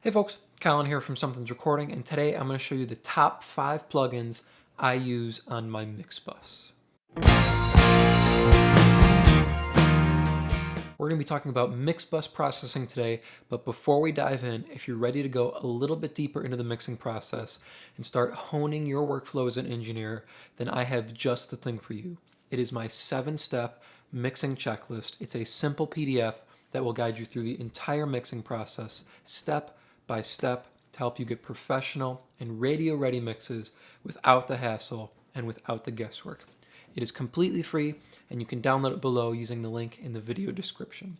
Hey folks, Colin here from Something's Recording, and today I'm going to show you the top 5 plugins I use on my MIXBUS. We're going to be talking about MIXBUS processing today, but before we dive in, if you're ready to go a little bit deeper into the mixing process and start honing your workflow as an engineer, then I have just the thing for you. It is my 7-step mixing checklist. It's a simple PDF that will guide you through the entire mixing process, step by step, to help you get professional and radio-ready mixes without the hassle and without the guesswork. It is completely free, and you can download it below using the link in the video description.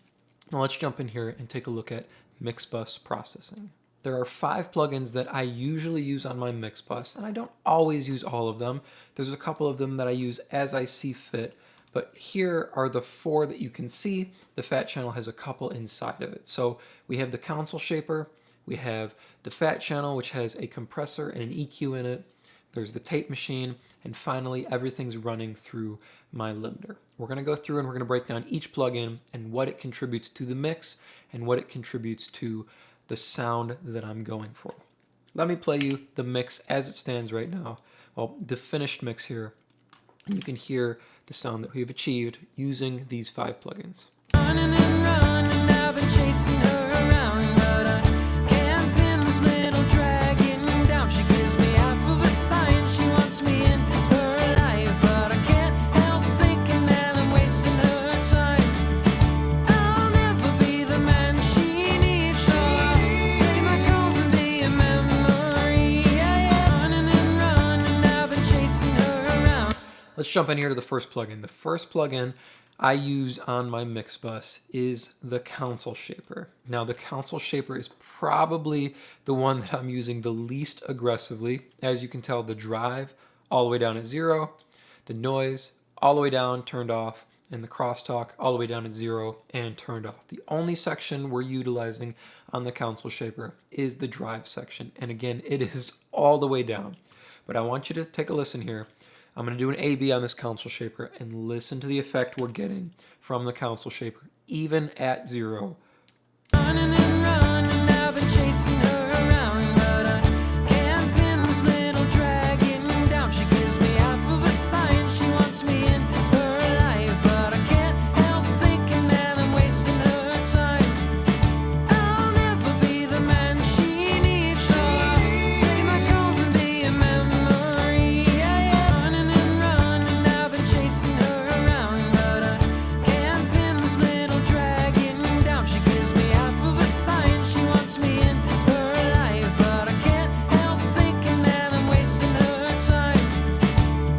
Now let's jump in here and take a look at MIXBUS processing. There are 5 plugins that I usually use on my MIXBUS, and I don't always use all of them. There's a couple of them that I use as I see fit, but here are the 4 that you can see. The Fat Channel has a couple inside of it. So we have the console shaper, we have the Fat Channel, which has a compressor and an EQ in it. There's the tape machine, and finally everything's running through my limiter. We're going to go through and we're going to break down each plugin and what it contributes to the mix and what it contributes to the sound that I'm going for. Let me play you the mix as it stands right now. Well, the finished mix here, and you can hear the sound that we've achieved using these 5 plugins. Running and running, I've been chasing her around, but I can't pin this little dragon down. She gives me half of a sign, she wants me in her life, but I can't help thinking that I'm wasting her time. I'll never be the man she needs, so I'll save my calls and be a memory. Running and running, I've been chasing her around. Let's jump in here to the first plugin. The first plugin I use on my MIXBUS is the console shaper. Now the console shaper is probably the one that I'm using the least aggressively. As you can tell, the drive all the way down at 0, the noise all the way down, turned off, and the crosstalk all the way down at 0 and turned off. The only section we're utilizing on the console shaper is the drive section. And again, it is all the way down. But I want you to take a listen here. I'm going to do an A-B on this console shaper and listen to the effect we're getting from the console shaper, even at 0. Running and running, I've been chasing her around, but I can't pin this little dragon down. She gives me half of a sign, she wants me in her life, but I can't help thinking that I'm wasting her time. I'll never be the man she needs, so I'll save my calls and be a memory. Running and running, I've been chasing her around, but I can't pin this little dragon down. She gives me half of a sign, she wants me in her life, but I can't help thinking that I'm wasting her time.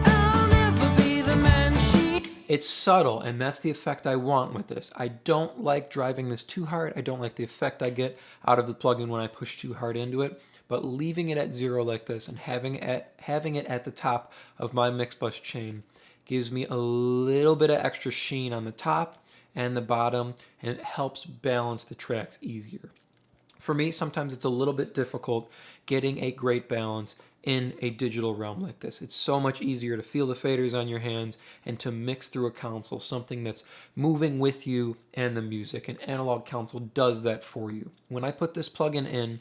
I'll never be the man she... It's subtle, and that's the effect I want with this. I don't like driving this too hard. I don't like the effect I get out of the plugin when I push too hard into it, but leaving it at 0 like this and having it at the top of my MIXBUS chain gives me a little bit of extra sheen on the top and the bottom, and it helps balance the tracks easier. For me, sometimes it's a little bit difficult getting a great balance in a digital realm like this. It's so much easier to feel the faders on your hands and to mix through a console, something that's moving with you and the music. An analog console does that for you. When I put this plugin in,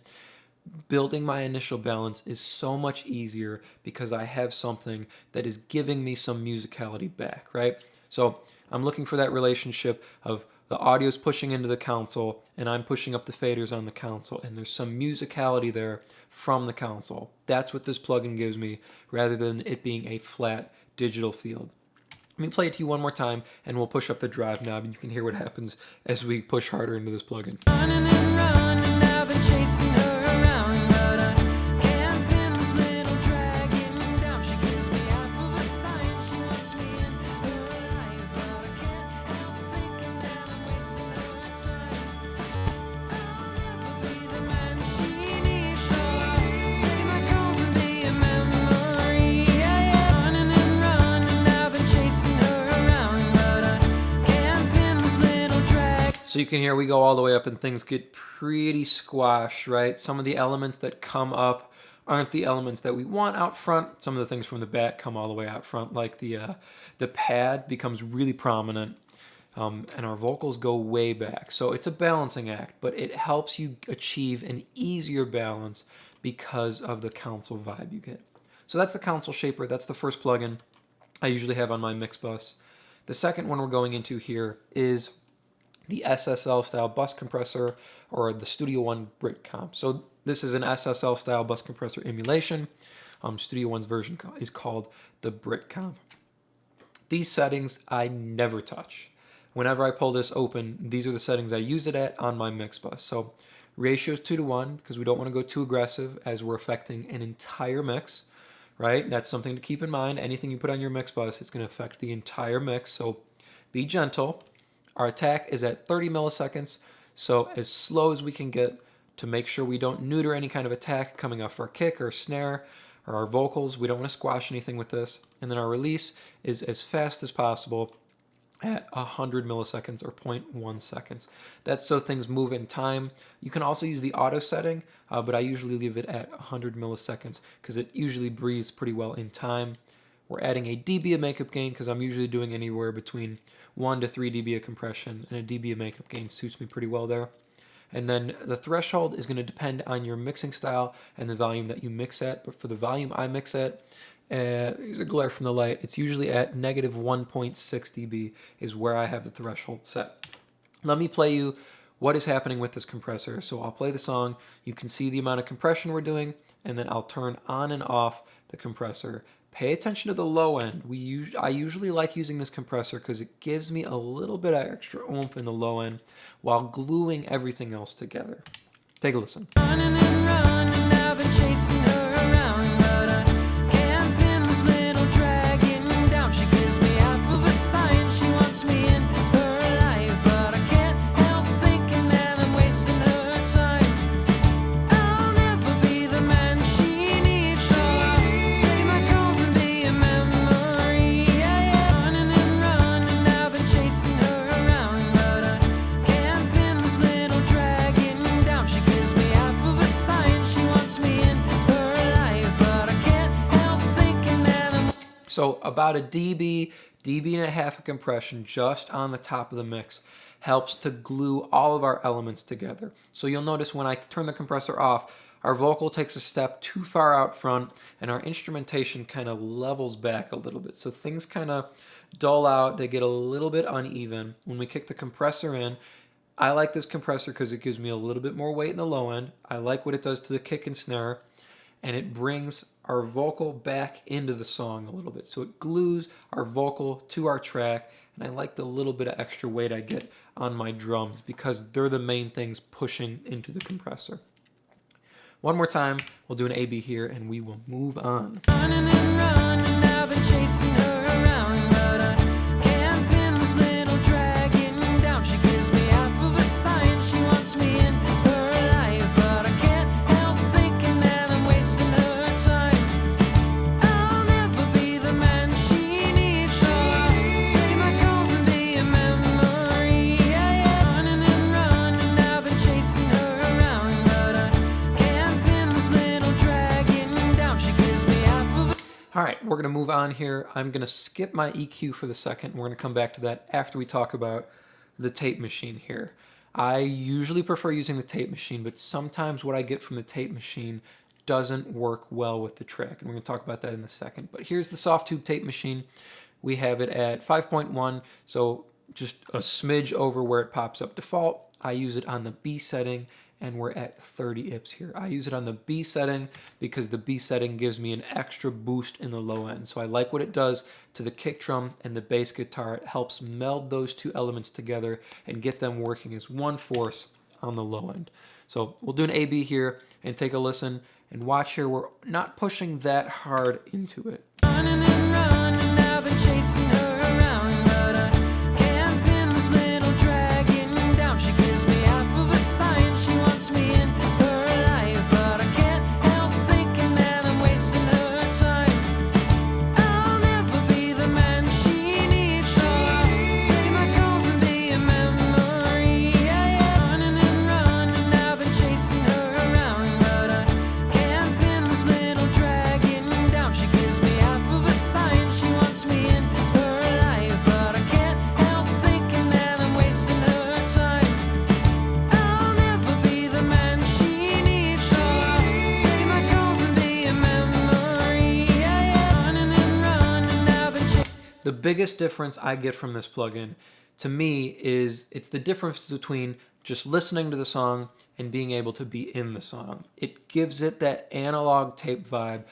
building my initial balance is so much easier because I have something that is giving me some musicality back, right? So I'm looking for that relationship of the audio's pushing into the console and I'm pushing up the faders on the console, and there's some musicality there from the console. That's what this plugin gives me, rather than it being a flat digital field. Let me play it to you one more time and we'll push up the drive knob and you can hear what happens as we push harder into this plugin. Running and running, I've been chasing her around, but I can't pin this little dragon down. She gives me half of a sign, she wants me in her life, but I can't help thinking that I'm wasting her time. I'll never be the man she needs, so I'll save my calls and be a memory. Running and running, I've been chasing her around, but I can't pin this little drag. So you can hear we go all the way up and things get pretty squashed, right? Some of the elements that come up aren't the elements that we want out front. Some of the things from the back come all the way out front, like the pad becomes really prominent. and our vocals go way back. So it's a balancing act, but it helps you achieve an easier balance because of the console vibe you get. So that's the console shaper. That's the first plugin I usually have on my MIXBUS. The second one we're going into here is the SSL style bus compressor, or the Studio One Brit Comp. So this is an SSL style bus compressor emulation. Studio One's version is called the Brit Comp. These settings I never touch. Whenever I pull this open, these are the settings I use it at on my MIXBUS. So ratio is 2:1 because we don't want to go too aggressive as we're affecting an entire mix, right? That's something to keep in mind. Anything you put on your MIXBUS, it's going to affect the entire mix. So be gentle. Our attack is at 30 milliseconds, so as slow as we can get to make sure we don't neuter any kind of attack coming off our kick or snare or our vocals. We don't want to squash anything with this. And then our release is as fast as possible at 100 milliseconds or 0.1 seconds. That's so things move in time. You can also use the auto setting, but I usually leave it at 100 milliseconds because it usually breathes pretty well in time. We're adding a dB of makeup gain because I'm usually doing anywhere between 1 to 3 dB of compression, and a dB of makeup gain suits me pretty well there. And then the threshold is going to depend on your mixing style and the volume that you mix at, but for the volume I mix at, there's a glare from the light, it's usually at negative 1.6 dB is where I have the threshold set. Let me play you what is happening with this compressor. So I'll play the song, you can see the amount of compression we're doing, and then I'll turn on and off the compressor. Pay attention to the low end. I usually like using this compressor because it gives me a little bit of extra oomph in the low end while gluing everything else together. Take a listen. Running and running, I've been chasing her around, but I can't pin this little dragon down. She gives me half of a sign, she wants me in her life, but I can't help thinking that I'm wasting her time. I'll never be the man she needs, so I'll say my calls and be a memory. Running and running, I've been chasing her around, but I can't pin this little dragon down. She gives me half of a sign, she wants me in her life, but I can't help thinking that I'm... So about a dB and a half of compression just on the top of the mix helps to glue all of our elements together. So you'll notice when I turn the compressor off, our vocal takes a step too far out front and our instrumentation kind of levels back a little bit. So things kind of dull out, they get a little bit uneven. When we kick the compressor in, I like this compressor because it gives me a little bit more weight in the low end. I like what it does to the kick and snare, and it brings our vocal back into the song a little bit. So it glues our vocal to our track, and I like the little bit of extra weight I get on my drums because they're the main things pushing into the compressor. One more time, we'll do an A-B here, and we will move on. Running and running, I've been chasing her around, but I can't pin this little dragon down. She gives me half of a sign, she wants me in her life, but I can't help thinking that I'm wasting her time. I'll never be the man she needs, so I'll say my calls and be a memory. Running and running, I've been chasing her around, but I can't pin this little dragon down. She gives me half of a... All right, we're going to move on here. I'm going to skip my EQ for the second. We're going to come back to that after we talk about the tape machine here. I usually prefer using the tape machine, but sometimes what I get from the tape machine doesn't work well with the track, and we're going to talk about that in a second. But here's the soft tube tape machine. We have it at 5.1, so just a smidge over where it pops up default. I use it on the B setting, and we're at 30 IPS here. I use it on the B setting because the B setting gives me an extra boost in the low end. So I like what it does to the kick drum and the bass guitar. It helps meld those two elements together and get them working as one force on the low end. So we'll do an A-B here and take a listen and watch here. We're not pushing that hard into it. Running and running, I've been chasing her around, but I can't pin this little dragon down. She gives me half of a sign, she wants me in her life, but I can't help thinking that I'm wasting her time. I'll never be the man she needs, so I'll say my calls and be a memory. Running and running, I've been chasing her around, but I can't pin this little dragon down. She gives me The biggest difference I get from this plugin, to me, is it's the difference between just listening to the song and being able to be in the song. It gives it that analog tape vibe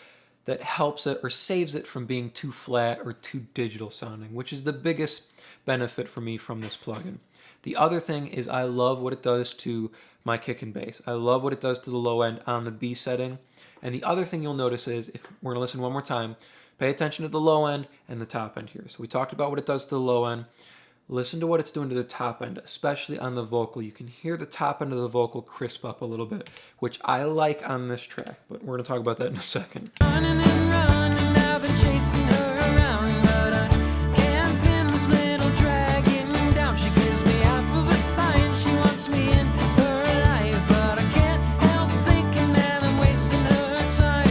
that helps it or saves it from being too flat or too digital sounding, which is the biggest benefit for me from this plugin. The other thing is I love what it does to my kick and bass. I love what it does to the low end on the B setting. And the other thing you'll notice is, if we're gonna listen one more time, pay attention to the low end and the top end here. So we talked about what it does to the low end. Listen to what it's doing to the top end, especially on the vocal. You can hear the top end of the vocal crisp up a little bit, which I like on this track, but we're going to talk about that in a second. Running and running, I've been chasing her around, but I can't pin this little dragon down. She gives me half of a sign, she wants me in her life, but I can't help thinking that I'm wasting her time.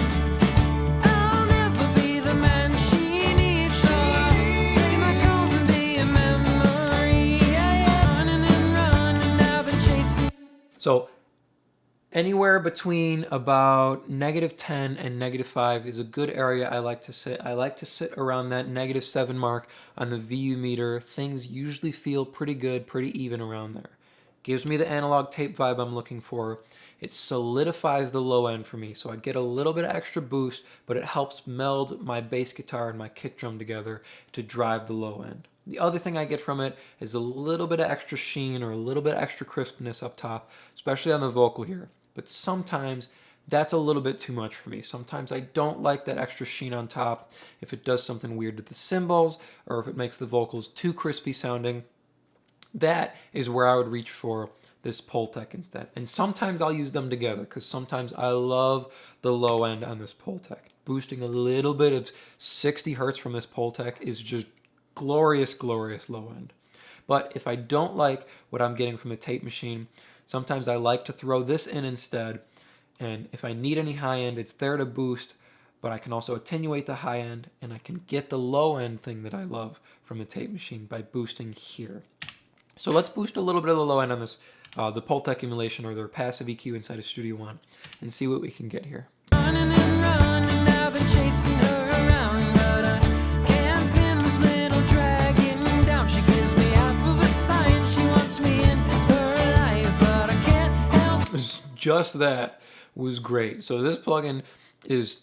I'll never be the man she needs, so I'll say my calls and be a memory. Running and running, I've been chasing. So anywhere between about -10 and -5 is a good area I like to sit. I like to sit around that -7 mark on the VU meter. Things usually feel pretty good, pretty even around there. Gives me the analog tape vibe I'm looking for. It solidifies the low end for me, so I get a little bit of extra boost, but it helps meld my bass guitar and my kick drum together to drive the low end. The other thing I get from it is a little bit of extra sheen or a little bit extra crispness up top, especially on the vocal here. But sometimes that's a little bit too much for me. Sometimes I don't like that extra sheen on top if it does something weird to the cymbals or if it makes the vocals too crispy sounding. That is where I would reach for this Pultec instead. And sometimes I'll use them together because sometimes I love the low end on this Pultec. Boosting a little bit of 60 hertz from this Pultec is just glorious, glorious low end. But if I don't like what I'm getting from the tape machine, sometimes I like to throw this in instead. And if I need any high end, it's there to boost, but I can also attenuate the high end and I can get the low end thing that I love from the tape machine by boosting here. So let's boost a little bit of the low end on this, the Pultec emulation or their passive EQ inside of Studio One, and see what we can get here. Running and running, I've been chasing her around, but I can't pin this little dragon down. She gives me half of a sign, she wants me in her life, but I can't help. Just that was great. So this plugin is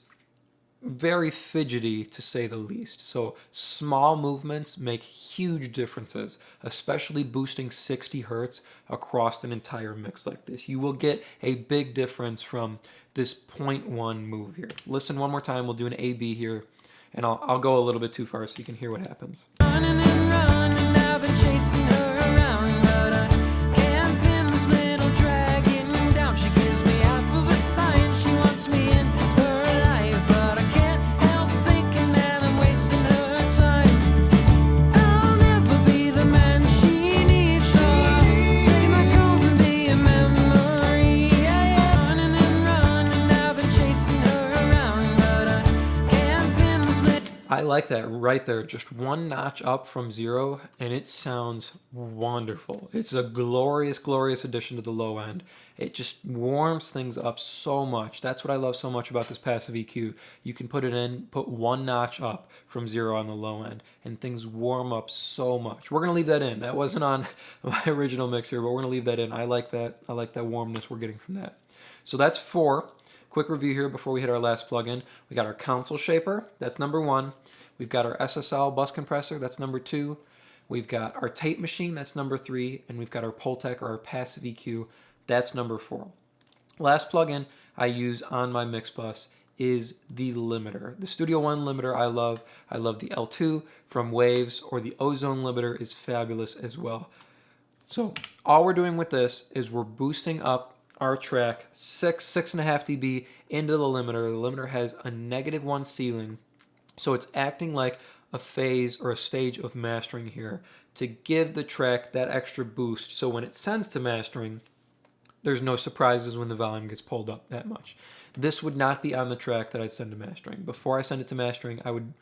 very fidgety, to say the least. So small movements make huge differences, especially boosting 60 hertz across an entire mix like this. You will get a big difference from this 0.1 move here. Listen one more time. We'll do an A-B here, and I'll go a little bit too far so you can hear what happens. Running and running, I've been chasing her around, but I can't pin this little dragon down. She gives me half of a sign, she wants me in her life, but I can't help thinking that I'm wasting her time. I'll never be the man she needs, so I'll say my calls and be a memory. Running and running, I've been chasing her around, but I can't pin this little. I like that right there. Just one notch up from 0, and it sounds wonderful. It's a glorious, glorious addition to the low end. It just warms things up so much. That's what I love so much about this passive EQ. You can put it in, put one notch up from 0 on the low end, and things warm up so much. We're going to leave that in. That wasn't on my original mix here, but we're going to leave that in. I like that. I like that warmness we're getting from that. So that's 4. Quick review here before we hit our last plugin. We got our console shaper, that's number 1. We've got our SSL bus compressor, that's number 2. We've got our tape machine, that's number 3. And we've got our Pultec or our passive EQ, that's number 4. Last plugin I use on my MIXBUS is the limiter. The Studio One limiter I love. I love the L2 from Waves, or the Ozone limiter is fabulous as well. So all we're doing with this is we're boosting up our track 6.5 dB into the limiter. The limiter has a -1 ceiling, so it's acting like a phase or a stage of mastering here to give the track that extra boost, so when it sends to mastering, there's no surprises when the volume gets pulled up that much. This would not be on the track that I'd send to mastering. Before I send it to mastering, I would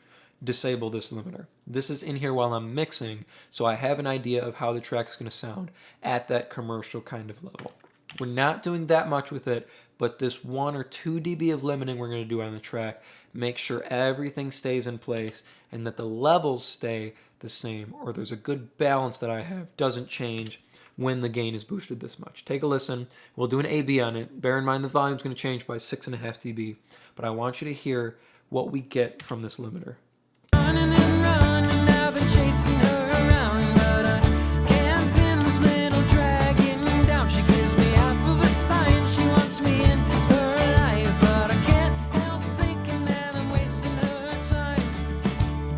disable this limiter. This is in here while I'm mixing, so I have an idea of how the track is going to sound at that commercial kind of level. We're not doing that much with it, but this 1 or 2 dB of limiting we're going to do on the track, make sure everything stays in place and that the levels stay the same, or there's a good balance that I have, doesn't change when the gain is boosted this much. Take a listen. We'll do an A-B on it. Bear in mind the volume's going to change by 6.5 dB, but I want you to hear what we get from this limiter. Running and running, I've been chasing her around, but I can't pin this little dragon down. She gives me half of a sign, she wants me in her life, but I can't help thinking that I'm wasting her time.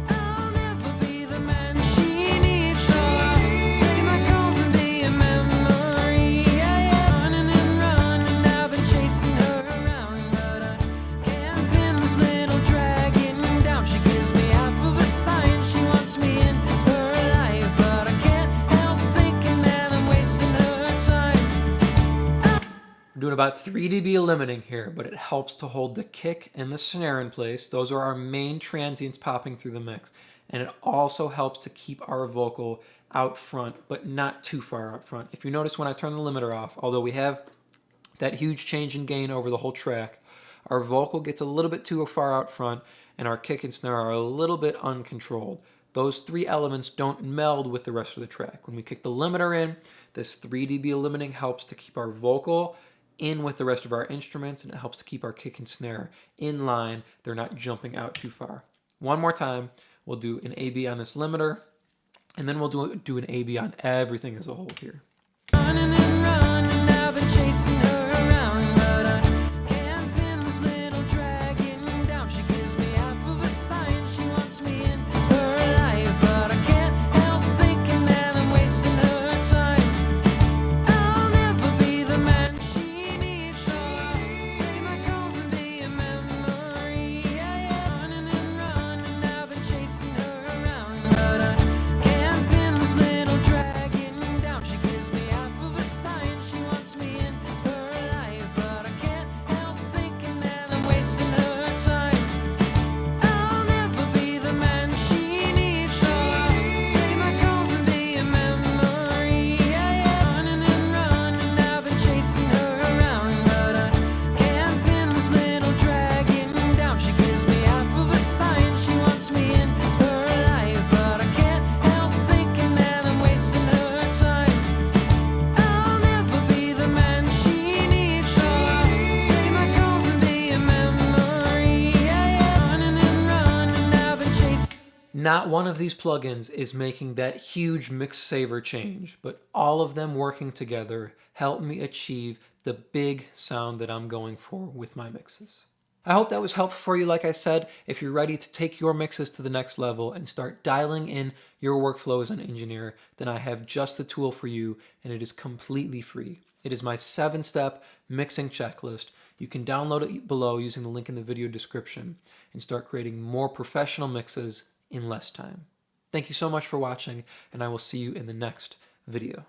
I'll never be the man she needs, so I'll save my calls and be a memory. Yeah, yeah. Running and running, I've been chasing her around, but I can't pin this little dragon down. She gives me half of a sign, she wants me in her life, but I can't help thinking that I'm wasting her time. We're doing about 3 dB of limiting here, but it helps to hold the kick and the snare in place. Those are our main transients popping through the mix. And it also helps to keep our vocal out front, but not too far out front. If you notice when I turn the limiter off, although we have that huge change in gain over the whole track, our vocal gets a little bit too far out front and our kick and snare are a little bit uncontrolled. Those 3 elements don't meld with the rest of the track. When we kick the limiter in, this 3 dB of limiting helps to keep our vocal in with the rest of our instruments, and it helps to keep our kick and snare in line. They're not jumping out too far. One more time, we'll do an A-B on this limiter, and then we'll do an A-B on everything as a whole here. Running and running, I've been chasing her around, but I can't pin this little dragon down. She gives me half of a sign, she wants me in her life, but I can't help thinking that I'm wasting her time. I'll never be the man she needs, so I'll save my calls and be a memory. Yeah, yeah. Running and running, I've been chasing her around, but I can't pin this little dragon down. She gives me half of a sign, she wants me in her life, but I can't help thinking that I'm wasting her time. I'll never be the man she needs, so I'll save my calls and be a memory. Yeah, yeah. Running and running, I've been chasing her around, but I can't pin this little dragon down. She gives me half of a sign, she wants me in her life, but I can't help thinking that I'm wasting her time. I'll never be the man she needs, so I'll save my calls and be a memory. Yeah, yeah. Running and running, I've been chasing. Not one of these plugins is making that huge mix saver change, but all of them working together help me achieve the big sound that I'm going for with my mixes. I hope that was helpful for you. Like I said, if you're ready to take your mixes to the next level and start dialing in your workflow as an engineer, then I have just the tool for you, and it is completely free. It is my 7-step mixing checklist. You can download it below using the link in the video description and start creating more professional mixes in less time. Thank you so much for watching, and I will see you in the next video.